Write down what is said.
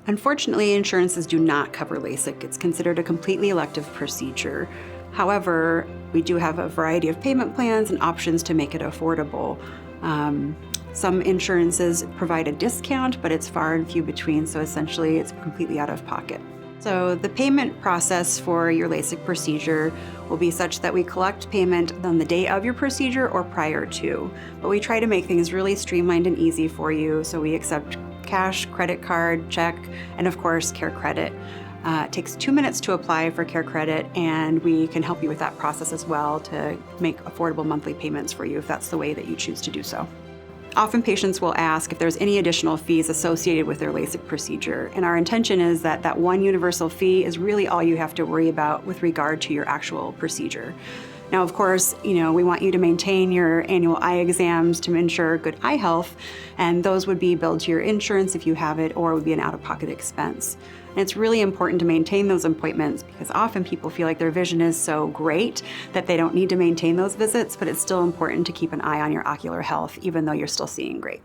Unfortunately, insurances do not cover LASIK. It's considered a completely elective procedure. However, we do have a variety of payment plans and options to make it affordable. Some insurances provide a discount, but it's far and few between, so essentially it's completely out of pocket. So the payment process for your LASIK procedure will be such that we collect payment on the day of your procedure or prior to, but we try to make things really streamlined and easy for you, so we accept cash, credit card, check, and of course, CareCredit. It takes 2 minutes to apply for CareCredit, and we can help you with that process as well to make affordable monthly payments for you if that's the way that you choose to do so. Often patients will ask if there's any additional fees associated with their LASIK procedure, and our intention is that that one universal fee is really all you have to worry about with regard to your actual procedure. Now, of course, we want you to maintain your annual eye exams to ensure good eye health, and those would be billed to your insurance if you have it, or would be an out-of-pocket expense. And it's really important to maintain those appointments because often people feel like their vision is so great that they don't need to maintain those visits, but it's still important to keep an eye on your ocular health even though you're still seeing great.